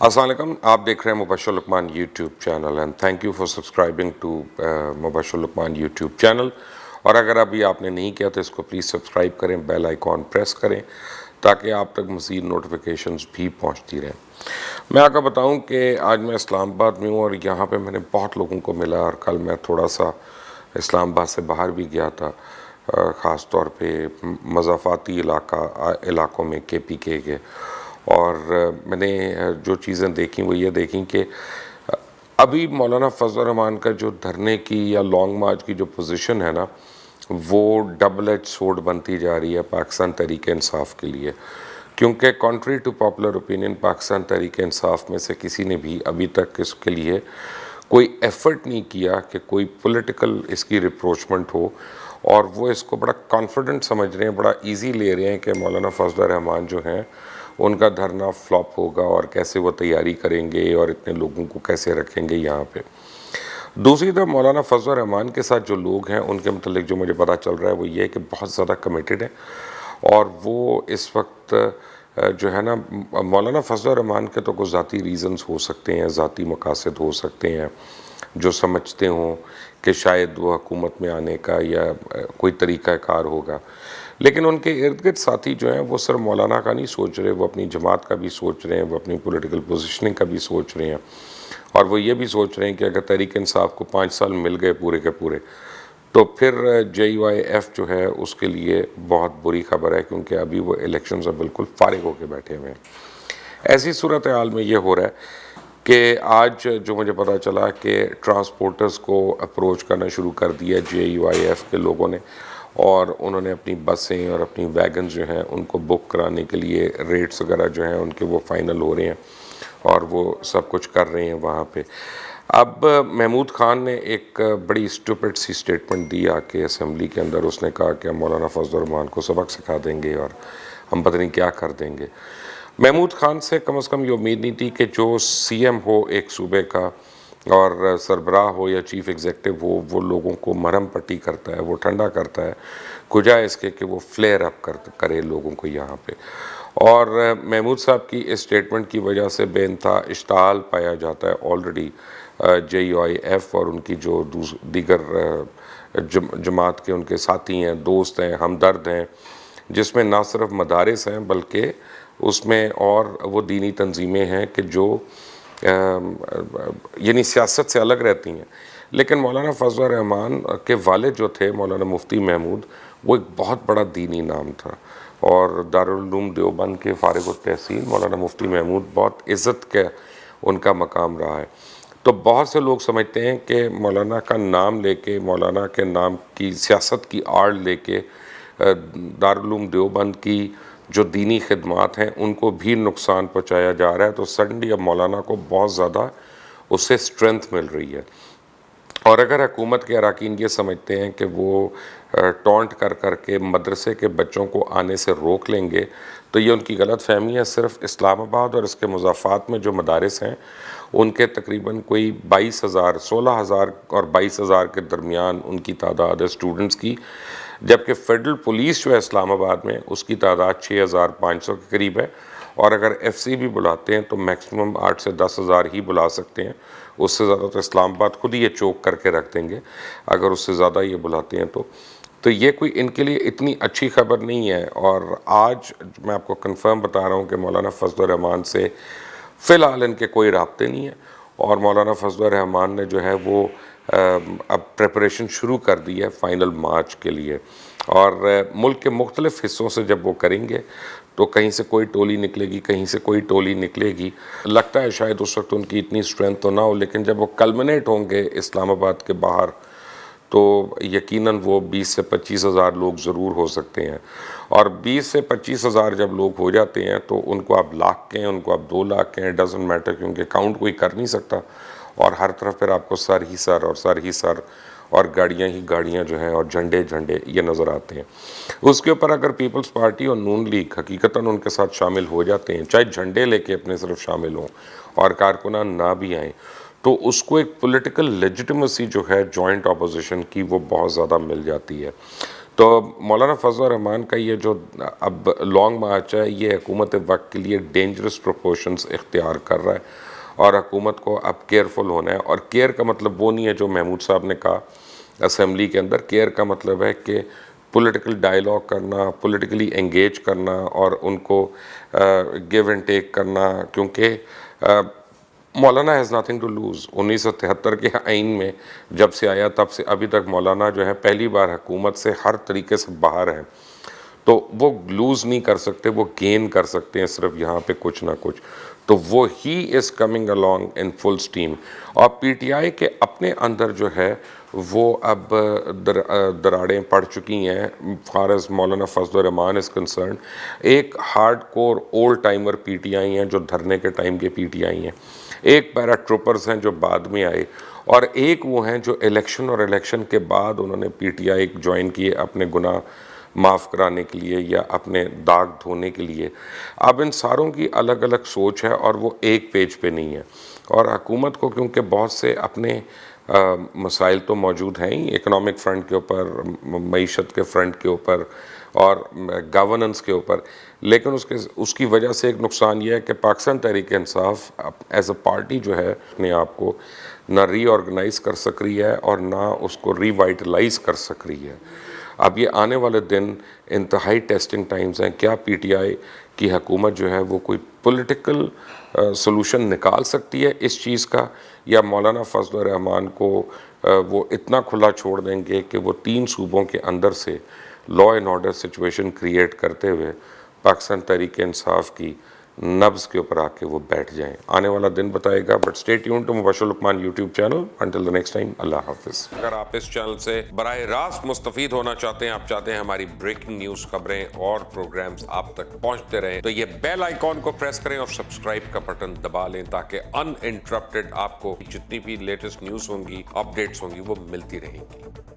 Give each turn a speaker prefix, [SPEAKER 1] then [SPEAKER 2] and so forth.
[SPEAKER 1] السلام علیکم، آپ دیکھ رہے ہیں Mubasher Lucman YouTube channel and thank you for subscribing to Mubasher Lucman YouTube channel. اور اگر ابھی آپ نے نہیں کیا تو اس کو پلیز سبسکرائب کریں، بیل آئیکن پریس کریں تاکہ آپ تک مزید نوٹیفیکیشنز بھی پہنچتی رہیں. میں آپ کو بتاؤں کہ آج میں اسلام آباد میں ہوں اور یہاں پہ میں نے بہت لوگوں کو ملا، اور کل میں تھوڑا سا اسلام آباد سے باہر بھی گیا تھا، خاص طور پہ مضافاتی علاقوں میں کے کے. اور میں نے جو چیزیں دیکھیں وہ یہ دیکھیں کہ ابھی مولانا فضل الرحمان کا جو دھرنے کی یا لانگ مارچ کی جو پوزیشن ہے نا، وہ ڈبل ایج سورڈ بنتی جا رہی ہے پاکستان تحریک انصاف کے لیے. کیونکہ country to popular opinion Pakistan Tehreek Insaf میں سے کسی نے بھی ابھی تک اس کے لیے کوئی ایفرٹ نہیں کیا کہ کوئی پولیٹیکل اس کی ریپروچمنٹ ہو، اور وہ اس کو بڑا کانفیڈنٹ سمجھ رہے ہیں، بڑا ایزی لے رہے ہیں کہ مولانا فضل الرحمان جو ہیں ان کا دھرنا فلاپ ہوگا اور کیسے وہ تیاری کریں گے اور اتنے لوگوں کو کیسے رکھیں گے یہاں پہ. دوسری طرف مولانا فضل الرحمان کے ساتھ جو لوگ ہیں ان کے متعلق جو مجھے پتہ چل رہا ہے وہ یہ ہے کہ بہت زیادہ کمیٹڈ ہیں، اور وہ اس وقت جو ہے نا، مولانا فضل الرحمان کے تو کوئی ذاتی ریزنز ہو سکتے ہیں، ذاتی مقاصد ہو سکتے ہیں جو سمجھتے ہوں کہ شاید وہ حکومت میں آنے کا یا کوئی طریقہ کار ہوگا، لیکن ان کے ارد گرد ساتھی جو ہیں وہ صرف مولانا کا نہیں سوچ رہے، وہ اپنی جماعت کا بھی سوچ رہے ہیں، وہ اپنی پولیٹیکل پوزیشننگ کا بھی سوچ رہے ہیں، اور وہ یہ بھی سوچ رہے ہیں کہ اگر تحریک انصاف کو 5 سال مل گئے پورے کے پورے تو پھر JUIF جو ہے اس کے لیے بہت بری خبر ہے، کیونکہ ابھی وہ الیکشن سے بالکل فارغ ہو کے بیٹھے ہوئے ہیں. ایسی صورتحال میں یہ ہو رہا ہے کہ آج جو مجھے پتہ چلا کہ ٹرانسپورٹرز کو اپروچ کرنا شروع کر دیا JUIF کے لوگوں نے، اور انہوں نے اپنی بسیں اور اپنی ویگنز جو ہیں ان کو بک کرانے کے لیے ریٹس وغیرہ جو ہیں ان کے وہ فائنل ہو رہے ہیں، اور وہ سب کچھ کر رہے ہیں وہاں پہ. اب محمود خان نے ایک بڑی اسٹوپڈ سی سٹیٹمنٹ دی آ کے اسمبلی کے اندر. اس نے کہا کہ ہم مولانا فضل الرحمان کو سبق سکھا دیں گے اور ہم پتہ نہیں کیا کر دیں گے. محمود خان سے کم از کم یہ امید نہیں تھی کہ جو CM ہو ایک صوبے کا اور سربراہ ہو یا چیف ایگزیکٹو ہو، وہ لوگوں کو مرہم پٹی کرتا ہے، وہ ٹھنڈا کرتا ہے، کجائے اس کے کہ وہ فلیئر اپ کرے لوگوں کو یہاں پہ. اور محمود صاحب کی اس سٹیٹمنٹ کی وجہ سے بے انتہا اشتعال پایا جاتا ہے آلریڈی JUIF اور ان کی جو دیگر جماعت کے ان کے ساتھی ہیں، دوست ہیں، ہمدرد ہیں، جس میں نہ صرف مدارس ہیں بلکہ اس میں اور وہ دینی تنظیمیں ہیں کہ جو یعنی سیاست سے الگ رہتی ہیں. لیکن مولانا فضل الرحمان کے والد جو تھے مولانا مفتی محمود، وہ ایک بہت بڑا دینی نام تھا، اور دارالعلوم دیوبند کے فارغ التحصیل مولانا مفتی محمود بہت عزت کا ان کا مقام رہا ہے. تو بہت سے لوگ سمجھتے ہیں کہ مولانا کا نام لے کے، مولانا کے نام کی سیاست کی آڑ لے کے دارالعلوم دیوبند کی جو دینی خدمات ہیں ان کو بھی نقصان پہنچایا جا رہا ہے. تو سڈنلی اب مولانا کو بہت زیادہ اس سے اسٹرینتھ مل رہی ہے. اور اگر حکومت کے اراکین یہ سمجھتے ہیں کہ وہ ٹونٹ کر کے مدرسے کے بچوں کو آنے سے روک لیں گے، تو یہ ان کی غلط فہمی ہے. صرف اسلام آباد اور اس کے مضافات میں جو مدارس ہیں ان کے تقریباً کوئی 22,000 16,000 اور 22,000 کے درمیان ان کی تعداد ہے اسٹوڈنٹس کی، جبکہ فیڈرل پولیس جو ہے اسلام آباد میں اس کی تعداد 6,500 کے قریب ہے. اور اگر FC بھی بلاتے ہیں تو میکسیمم 8 سے 10,000 ہی بلا سکتے ہیں. اس سے زیادہ تو اسلام آباد خود ہی یہ چوک کر کے رکھ دیں گے اگر اس سے زیادہ یہ بلاتے ہیں تو یہ کوئی ان کے لیے اتنی اچھی خبر نہیں ہے. اور آج میں آپ کو کنفرم بتا رہا ہوں کہ مولانا فضل الرحمان سے فی الحال ان کے کوئی رابطے نہیں ہیں، اور مولانا فضل الرحمان نے جو ہے وہ اب پریپریشن شروع کر دی ہے فائنل مارچ کے لیے. اور ملک کے مختلف حصوں سے جب وہ کریں گے تو کہیں سے کوئی ٹولی نکلے گی، کہیں سے کوئی ٹولی نکلے گی. لگتا ہے شاید اس وقت ان کی اتنی اسٹرینتھ تو نہ ہو، لیکن جب وہ کلمنیٹ ہوں گے اسلام آباد کے باہر تو یقیناً وہ 20 سے 25,000 لوگ ضرور ہو سکتے ہیں. اور 20 سے 25,000 جب لوگ ہو جاتے ہیں تو ان کو آپ لاکھ کہیں، ان کو آپ 2 لاکھ کہیں، ڈزنٹ میٹر، کیونکہ کاؤنٹ کوئی کر نہیں سکتا. اور ہر طرف پھر آپ کو سر ہی سر اور سر ہی سر اور گاڑیاں ہی گاڑیاں جو ہیں اور جھنڈے یہ نظر آتے ہیں. اس کے اوپر اگر پیپلز پارٹی اور نون لیگ حقیقتاً ان کے ساتھ شامل ہو جاتے ہیں، چاہے جھنڈے لے کے اپنے صرف شامل ہوں اور کارکنان نہ بھی آئیں، تو اس کو ایک پولیٹیکل لیجٹیمیسی جو ہے جوائنٹ اپوزیشن کی وہ بہت زیادہ مل جاتی ہے. تو مولانا فضل الرحمان کا یہ جو اب لانگ مارچ ہے یہ حکومت وقت کے لیے ڈینجرس پروپورشنز اختیار کر رہا ہے، اور حکومت کو اب کیئرفل ہونا ہے. اور کیئر کا مطلب وہ نہیں ہے جو محمود صاحب نے کہا اسمبلی کے اندر. کیئر کا مطلب ہے کہ پولیٹیکل ڈائیلاگ کرنا، پولیٹیکلی انگیج کرنا اور ان کو گیو اینڈ ٹیک کرنا، کیونکہ مولانا ہیز نتھنگ ٹو لوز. 1973 کے آئین میں جب سے آیا تب سے ابھی تک مولانا جو ہے پہلی بار حکومت سے ہر طریقے سے باہر ہیں، تو وہ لوز نہیں کر سکتے، وہ گین کر سکتے ہیں صرف یہاں پہ کچھ نہ کچھ. تو وہ he is coming along in full steam. اور پی ٹی آئی کے اپنے اندر جو ہے وہ اب دراڑیں پڑ چکی ہیں far as Maulana Fazal Rahman is concern. ایک hard core old timer P T I ہیں جو دھرنے کے ٹائم کے پی ٹی آئی ہیں، ایک پیرا ٹروپرز ہیں جو بعد میں آئے، اور ایک وہ ہیں جو الیکشن اور الیکشن کے بعد انہوں نے پی ٹی آئی جوائن کیے اپنے گناہ معاف کرانے کے لیے یا اپنے داغ دھونے کے لیے. اب ان ساروں کی الگ الگ سوچ ہے اور وہ ایک پیج پہ نہیں ہے. اور حکومت کو کیونکہ بہت سے اپنے مسائل تو موجود ہیں ہی، اکنامک فرنٹ کے اوپر، معیشت کے فرنٹ کے اوپر اور گورننس کے اوپر، لیکن اس کی وجہ سے ایک نقصان یہ ہے کہ پاکستان تحریک انصاف ایز اے پارٹی جو ہے اپنے آپ کو نہ ری آرگنائز کر سک رہی ہے اور نہ اس کو ری وائٹلائز کر سک رہی ہے. اب یہ آنے والے دن انتہائی ٹیسٹنگ ٹائمز ہیں. کیا پی ٹی آئی کی حکومت جو ہے وہ کوئی پولیٹیکل سلوشن نکال سکتی ہے اس چیز کا، یا مولانا فضل الرحمان کو وہ اتنا کھلا چھوڑ دیں گے کہ وہ 3 صوبوں کے اندر سے law and order situation create کرتے ہوئے پاکستان تحریک انصاف کی نبض کے اوپر آ کے وہ بیٹھ جائیں. آنے والا دن بتائے گا. But stay tuned to Mubasher Lucman YouTube channel. Until the next time, اللہ حافظ. اگر آپ اس چینل سے براہ راست مستفید ہونا چاہتے ہیں، آپ چاہتے ہیں ہماری بریکنگ نیوز خبریں اور پروگرامز آپ تک پہنچتے رہیں، تو یہ بیل آئیکن کو پریس کریں اور سبسکرائب کا بٹن دبا لیں تاکہ ان انٹرپٹڈ آپ کو جتنی بھی لیٹسٹ نیوز ہوں گی، اپڈیٹس ہوں گی، وہ ملتی رہیں گی.